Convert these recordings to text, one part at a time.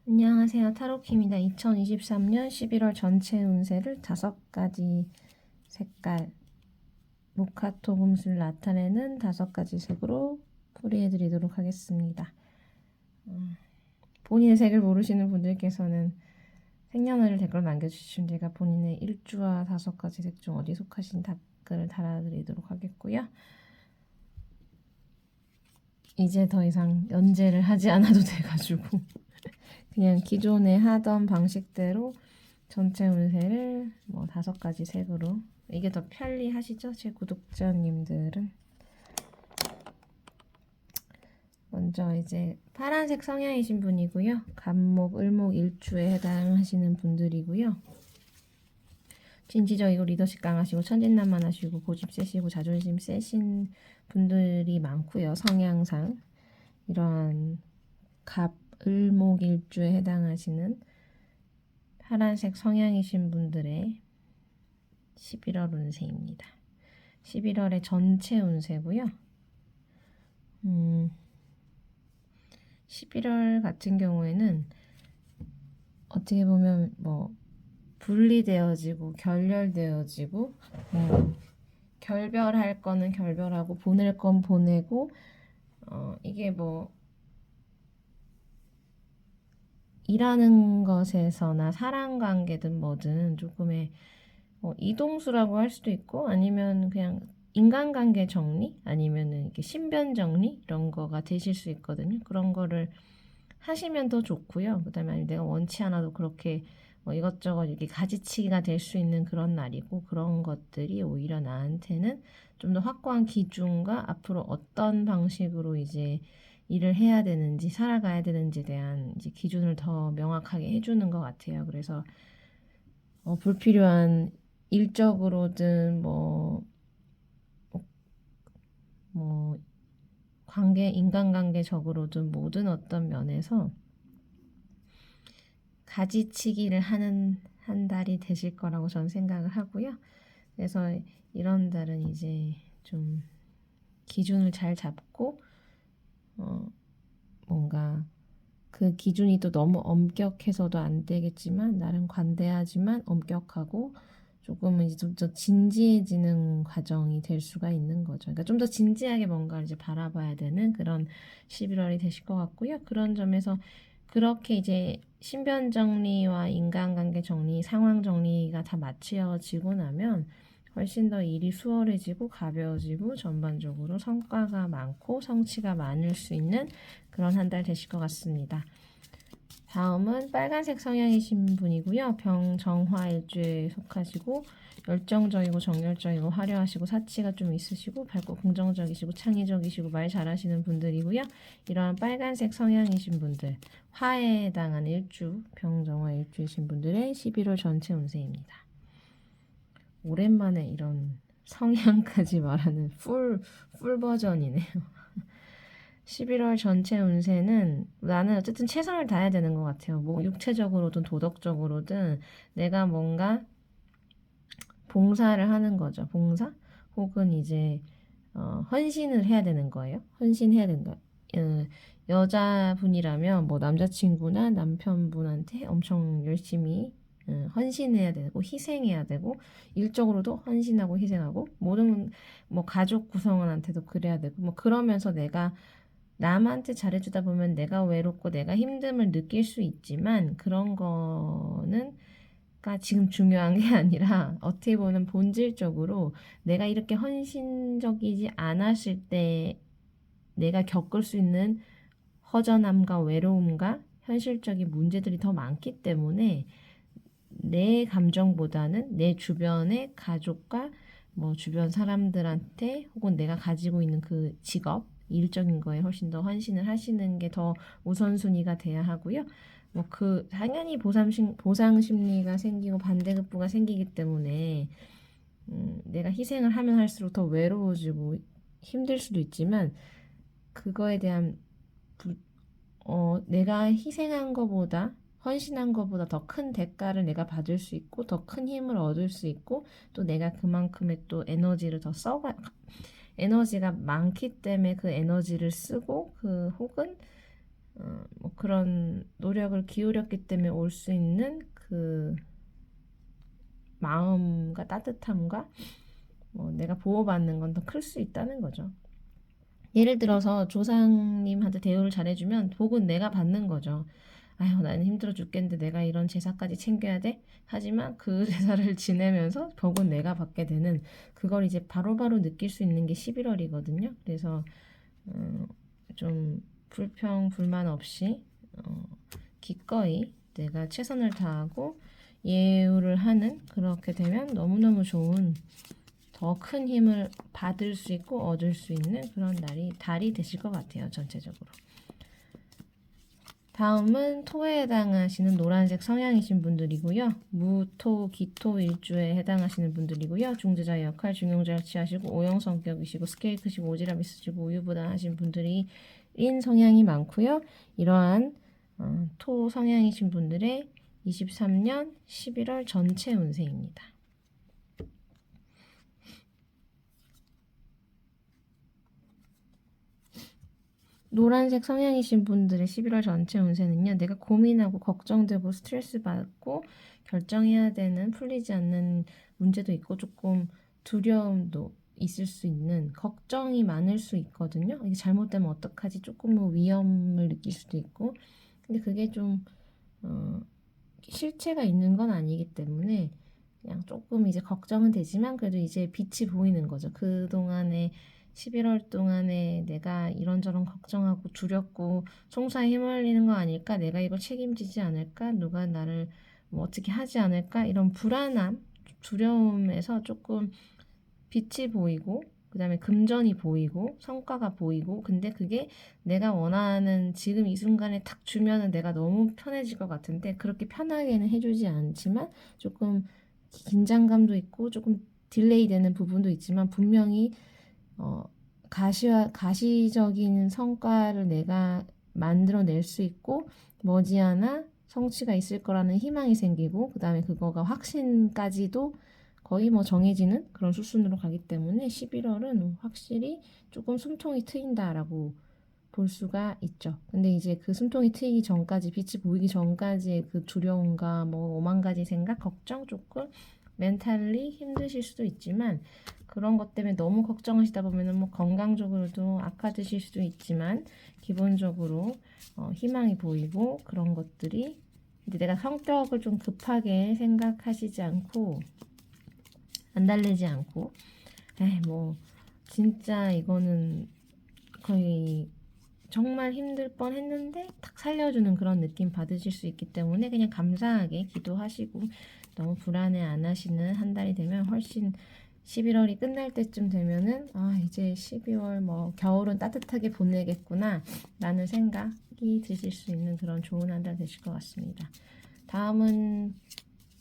안녕하세요. 타로키입니다. 2023년 11월 전체 운세를 5가지 색깔 모카토 금수를 나타내는 5가지 색으로 풀이해드리도록 하겠습니다. 본인의 색을 모르시는 분들께서는 생년월일 댓글로 남겨주시면 제가 본인의 일주와 5가지 색 중 어디 속하신 댓글을 달아드리도록 하겠고요. 이제 더 이상 연재를 하지 않아도 돼가지고 그냥 기존에 하던 방식대로 전체 운세를 5가지 색으로, 이게 더 편리하시죠? 제 구독자님들은. 먼저 이제 파란색 성향이신 분이고요. 간목, 을목, 일주에 해당하시는 분들이고요. 진지적이고 리더십 강하시고 천진난만하시고 고집 세시고 자존심 세신 분들이 많고요. 성향상 이러한 갑, 을목, 일주에 해당하시는 파란색 성향이신 분들의 11월 운세입니다. 11월의 전체 운세고요. 11월 같은 경우에는 어떻게 보면 분리되어지고 결렬되어지고 결별할 거는 결별하고 보낼 건 보내고 이게 일하는 것에서나 사랑 관계든 뭐든 조금의 이동수라고 할 수도 있고 아니면 그냥 인간관계 정리 아니면은 이렇게 신변 정리 이런 거가 되실 수 있거든요. 그런 거를 하시면 더 좋고요. 그다음에 내가 원치 않아도 그렇게 이것저것 이렇게 가지치기가 될 수 있는 그런 날이고 그런 것들이 오히려 나한테는 좀 더 확고한 기준과 앞으로 어떤 방식으로 이제 일을 해야 되는지 살아가야 되는지에 대한 이제 기준을 더 명확하게 해주는 것 같아요. 그래서 불필요한 일적으로든 인간관계적으로든 모든 어떤 면에서 가지치기를 하는 한 달이 되실 거라고 저는 생각을 하고요. 그래서 이런 달은 이제 좀 기준을 잘 잡고 뭔가 그 기준이 또 너무 엄격해서도 안 되겠지만 나름 관대하지만 엄격하고 조금은 이제 좀 더 진지해지는 과정이 될 수가 있는 거죠. 그러니까 좀 더 진지하게 뭔가를 이제 바라봐야 되는 그런 11월이 되실 것 같고요. 그런 점에서 그렇게 이제 신변 정리와 인간관계 정리, 상황 정리가 다 마치어지고 나면 훨씬 더 일이 수월해지고 가벼워지고 전반적으로 성과가 많고 성취가 많을 수 있는 그런 한 달 되실 것 같습니다. 다음은 빨간색 성향이신 분이고요. 병정화일주에 속하시고 열정적이고 정열적이고 화려하시고 사치가 좀 있으시고 밝고 긍정적이시고 창의적이시고 말 잘하시는 분들이고요. 이러한 빨간색 성향이신 분들, 화에 해당하는 일주, 병정화일주이신 분들의 11월 전체 운세입니다. 오랜만에 이런 성향까지 말하는 풀 버전이네요. 11월 전체 운세는 나는 어쨌든 최선을 다해야 되는 것 같아요. 뭐 육체적으로든 도덕적으로든 내가 뭔가 봉사를 하는 거죠. 봉사? 혹은 이제 헌신을 해야 되는 거예요. 헌신해야 되는 거예요. 여자분이라면 뭐 남자친구나 남편분한테 엄청 열심히 헌신해야 되고 희생해야 되고 일적으로도 헌신하고 희생하고 모든 가족 구성원한테도 그래야 되고 그러면서 내가 남한테 잘해주다 보면 내가 외롭고 내가 힘듦을 느낄 수 있지만 그런 거는 지금 중요한 게 아니라 어떻게 보면 본질적으로 내가 이렇게 헌신적이지 않았을 때 내가 겪을 수 있는 허전함과 외로움과 현실적인 문제들이 더 많기 때문에 내 감정보다는 내 주변의 가족과 주변 사람들한테 혹은 내가 가지고 있는 그 직업 일적인 거에 훨씬 더 헌신을 하시는 게 더 우선순위가 돼야 하고요. 당연히 보상 심리가 생기고 반대급부가 생기기 때문에 내가 희생을 하면 할수록 더 외로워지고 힘들 수도 있지만 그거에 대한 내가 희생한 것보다 헌신한 것보다 더 큰 대가를 내가 받을 수 있고 더 큰 힘을 얻을 수 있고 또 내가 그만큼의 또 에너지를 더 에너지가 많기 때문에 그 에너지를 쓰고 혹은 뭐 그런 노력을 기울였기 때문에 올 수 있는 그 마음과 따뜻함과 뭐 내가 보호받는 건 더 클 수 있다는 거죠. 예를 들어서 조상님한테 대우를 잘해주면 복은 내가 받는 거죠. 아유, 나는 힘들어 죽겠는데 내가 이런 제사까지 챙겨야 돼? 하지만 그 제사를 지내면서 복은 내가 받게 되는 그걸 이제 바로바로 느낄 수 있는 게 11월이거든요. 그래서 좀 불평, 불만 없이 기꺼이 내가 최선을 다하고 예우를 하는 그렇게 되면 너무너무 좋은 더 큰 힘을 받을 수 있고 얻을 수 있는 그런 달이 되실 것 같아요. 전체적으로. 다음은 토에 해당하시는 노란색 성향이신 분들이고요. 무토, 기토 일주에 해당하시는 분들이고요. 중재자의 역할, 중용자를 취하시고 O형 성격이시고 스케일 크시고 오지랖 있으시고 우유부단하신 분들이 인 성향이 많고요. 이러한 토 성향이신 분들의 23년 11월 전체 운세입니다. 노란색 성향이신 분들의 11월 전체 운세는요. 내가 고민하고 걱정되고 스트레스 받고 결정해야 되는 풀리지 않는 문제도 있고 조금 두려움도 있을 수 있는 걱정이 많을 수 있거든요. 이게 잘못되면 어떡하지? 조금 뭐 위험을 느낄 수도 있고 근데 그게 좀 실체가 있는 건 아니기 때문에 그냥 조금 이제 걱정은 되지만 그래도 이제 빛이 보이는 거죠. 그동안에 11월 동안에 내가 이런저런 걱정하고 두렵고 송사에 휘말리는 거 아닐까? 내가 이걸 책임지지 않을까? 누가 나를 뭐 어떻게 하지 않을까? 이런 불안함, 두려움에서 조금 빛이 보이고 그다음에 금전이 보이고 성과가 보이고 근데 그게 내가 원하는 지금 이 순간에 탁 주면은 내가 너무 편해질 것 같은데 그렇게 편하게는 해주지 않지만 조금 긴장감도 있고 조금 딜레이 되는 부분도 있지만 분명히 가시적인 성과를 내가 만들어낼 수 있고 머지않아 성취가 있을 거라는 희망이 생기고 그 다음에 그거가 확신까지도 거의 뭐 정해지는 그런 수순으로 가기 때문에 11월은 확실히 조금 숨통이 트인다라고 볼 수가 있죠. 근데 이제 그 숨통이 트이기 전까지 빛이 보이기 전까지의 그 두려움과 뭐 오만 가지 생각, 걱정 조금 멘탈리 힘드실 수도 있지만 그런 것 때문에 너무 걱정하시다 보면은 뭐 건강적으로도 악화되실 수도 있지만 기본적으로 희망이 보이고 그런 것들이 근데 내가 성격을 좀 급하게 생각하시지 않고 안달내지 않고 에이 뭐 진짜 이거는 거의 정말 힘들 뻔 했는데 탁 살려주는 그런 느낌 받으실 수 있기 때문에 그냥 감사하게 기도하시고 너무 불안해 안 하시는 한 달이 되면 훨씬 11월이 끝날 때쯤 되면은 아 이제 12월 뭐 겨울은 따뜻하게 보내겠구나 라는 생각이 드실 수 있는 그런 좋은 한 달 되실 것 같습니다. 다음은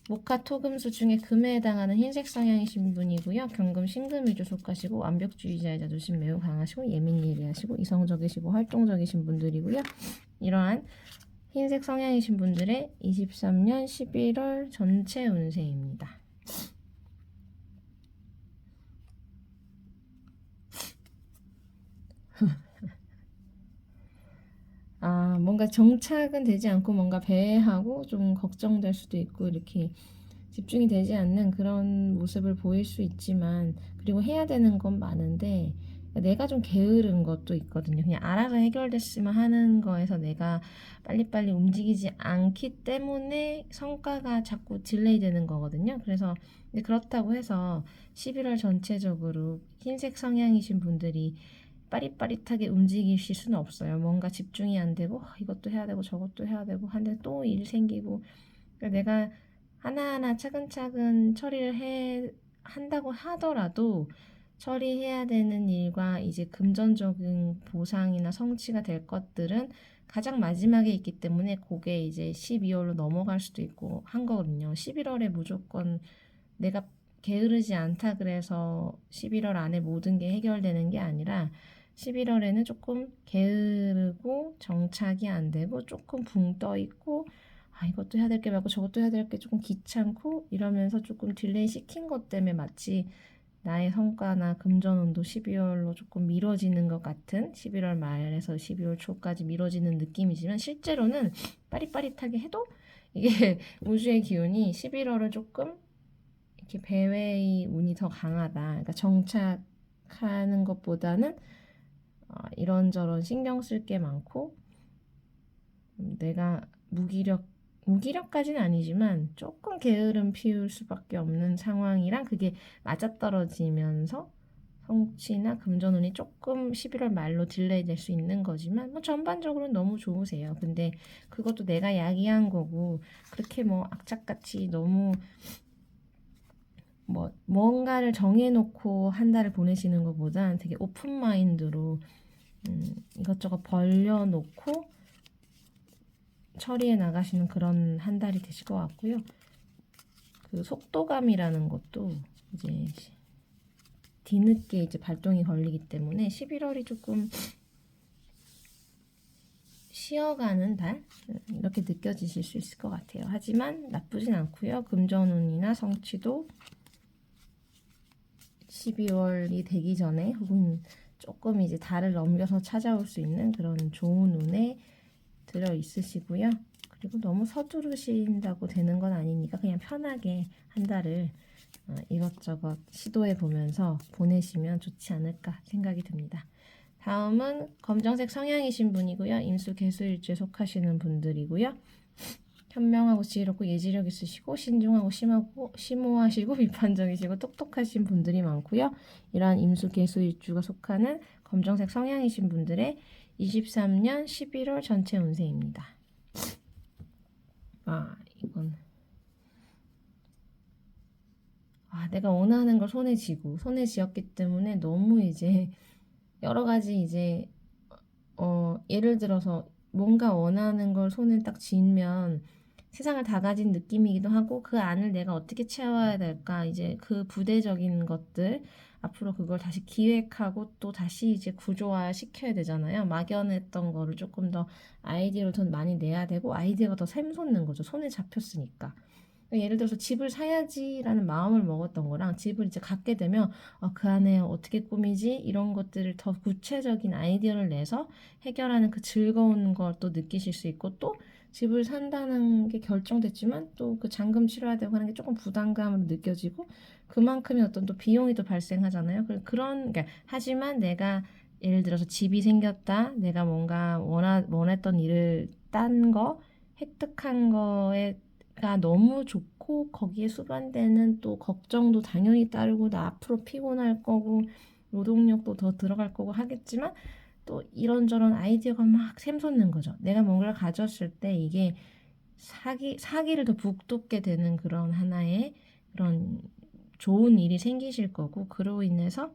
목화 토금수 중에 금에 해당하는 흰색 성향이신 분이고요. 경금 신금일주 속하시고 완벽주의자의 자존심 매우 강하시고 예민예리하시고 이성적이시고 활동적이신 분들이고요. 이러한 흰색 성향이신 분들의 23년 11월 전체 운세입니다. 뭔가 정착은 되지 않고 뭔가 배회하고 좀 걱정될 수도 있고 이렇게 집중이 되지 않는 그런 모습을 보일 수 있지만 그리고 해야 되는 건 많은데 내가 좀 게으른 것도 있거든요. 그냥 알아서 해결됐으면 하는 거에서 내가 빨리빨리 움직이지 않기 때문에 성과가 자꾸 딜레이 되는 거거든요. 그래서 그렇다고 해서 11월 전체적으로 흰색 성향이신 분들이 빠릿빠릿하게 움직이실 수는 없어요. 뭔가 집중이 안 되고 이것도 해야 되고 저것도 해야 되고 한데 또 일 생기고 그러니까 내가 하나하나 차근차근 처리를 한다고 하더라도 처리해야 되는 일과 이제 금전적인 보상이나 성취가 될 것들은 가장 마지막에 있기 때문에 그게 이제 12월로 넘어갈 수도 있고 한 거거든요. 11월에 무조건 내가 게으르지 않다 그래서 11월 안에 모든 게 해결되는 게 아니라 11월에는 조금 게으르고 정착이 안 되고 조금 붕 떠 있고 이것도 해야 될 게 많고 저것도 해야 될 게 조금 귀찮고 이러면서 조금 딜레이 시킨 것 때문에 마치 나의 성과나 금전운도 12월로 조금 미뤄지는 것 같은 11월 말에서 12월 초까지 미뤄지는 느낌이지만 실제로는 빠릿빠릿하게 해도 이게 우주의 기운이 11월은 조금 이렇게 배회의 운이 더 강하다. 그러니까 정착하는 것보다는 이런저런 신경 쓸 게 많고 내가 무기력까지는 아니지만 조금 게으름 피울 수밖에 없는 상황이랑 그게 맞아떨어지면서 성취나 금전운이 조금 11월 말로 딜레이 될 수 있는 거지만 뭐 전반적으로는 너무 좋으세요. 근데 그것도 내가 야기한 거고 그렇게 뭐 악착같이 너무 뭐 뭔가를 정해놓고 한 달을 보내시는 것보단 되게 오픈 마인드로 이것저것 벌려놓고 처리해 나가시는 그런 한 달이 되실 것 같고요. 그 속도감이라는 것도 이제 뒤늦게 이제 발동이 걸리기 때문에 11월이 조금 쉬어가는 달 이렇게 느껴지실 수 있을 것 같아요. 하지만 나쁘진 않고요. 금전운이나 성취도 12월이 되기 전에 혹은 조금 이제 달을 넘겨서 찾아올 수 있는 그런 좋은 운에 들어 있으시고요. 그리고 너무 서두르신다고 되는 건 아니니까 그냥 편하게 한 달을 이것저것 시도해 보면서 보내시면 좋지 않을까 생각이 듭니다. 다음은 검정색 성향이신 분이고요. 임수 개수일주에 속하시는 분들이고요. 현명하고 지혜롭고 예지력 있으시고 신중하고 심하고 심오하시고 비판적이시고 똑똑하신 분들이 많고요. 이러한 임수 개수일주가 속하는 검정색 성향이신 분들의 23년 11월 전체 운세입니다. 내가 원하는 걸 손에 쥐었기 때문에 너무 이제 여러 가지 이제 예를 들어서 뭔가 원하는 걸 손에 딱 쥐면 세상을 다 가진 느낌이기도 하고 그 안을 내가 어떻게 채워야 될까 이제 그 부대적인 것들 앞으로 그걸 다시 기획하고 또 다시 이제 구조화 시켜야 되잖아요. 막연했던 거를 조금 더 아이디어를 더 많이 내야 되고 아이디어가 더 샘솟는 거죠. 손에 잡혔으니까. 예를 들어서 집을 사야지라는 마음을 먹었던 거랑 집을 이제 갖게 되면 그 안에 어떻게 꾸미지 이런 것들을 더 구체적인 아이디어를 내서 해결하는 그 즐거운 걸 또 느끼실 수 있고 또 집을 산다는 게 결정됐지만 또 그 잔금 치러야 되고 하는 게 조금 부담감으로 느껴지고 그만큼의 어떤 또 비용이 또 발생하잖아요. 그러니까 하지만 내가 예를 들어서 집이 생겼다, 내가 뭔가 원했던 일을 딴 거, 획득한 거에 가 너무 좋고 거기에 수반되는 또 걱정도 당연히 따르고 나 앞으로 피곤할 거고 노동력도 더 들어갈 거고 하겠지만 또 이런저런 아이디어가 막 샘솟는 거죠. 내가 뭔가를 가졌을 때 이게 사기를 더 북돋게 되는 그런 하나의 그런 좋은 일이 생기실 거고 그로 인해서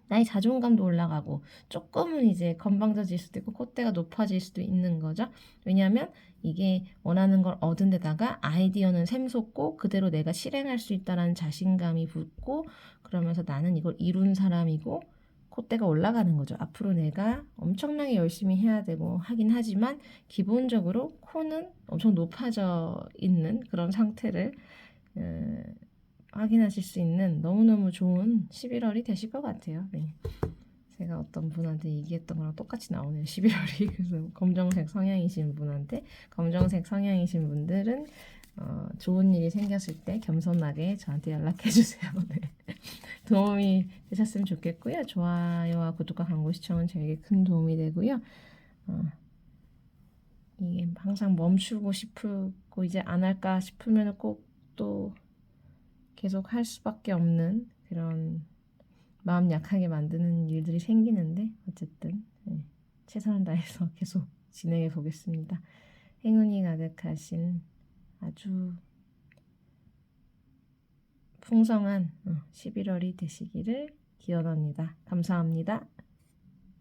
나의 자존감도 올라가고 조금은 이제 건방져질 수도 있고 콧대가 높아질 수도 있는 거죠. 왜냐하면 이게 원하는 걸 얻은 데다가 아이디어는 샘솟고 그대로 내가 실행할 수 있다는 자신감이 붙고 그러면서 나는 이걸 이룬 사람이고 콧대가 올라가는 거죠. 앞으로 내가 엄청나게 열심히 해야 되고 하긴 하지만 기본적으로 코는 엄청 높아져 있는 그런 상태를 확인하실 수 있는 너무너무 좋은 11월이 되실 것 같아요. 네. 제가 어떤 분한테 얘기했던 거랑 똑같이 나오네요. 11월이. 그래서 검정색 성향이신 분들은 좋은 일이 생겼을 때 겸손하게 저한테 연락해 주세요. 네. 도움이 되셨으면 좋겠고요. 좋아요와 구독과 광고 시청은 저에게 큰 도움이 되고요. 이게 항상 멈추고 싶고 이제 안 할까 싶으면 꼭 또 계속 할 수밖에 없는 그런 마음 약하게 만드는 일들이 생기는데 어쨌든 최선을 다해서 계속 진행해 보겠습니다. 행운이 가득하신 아주 풍성한 11월이 되시기를 기원합니다. 감사합니다.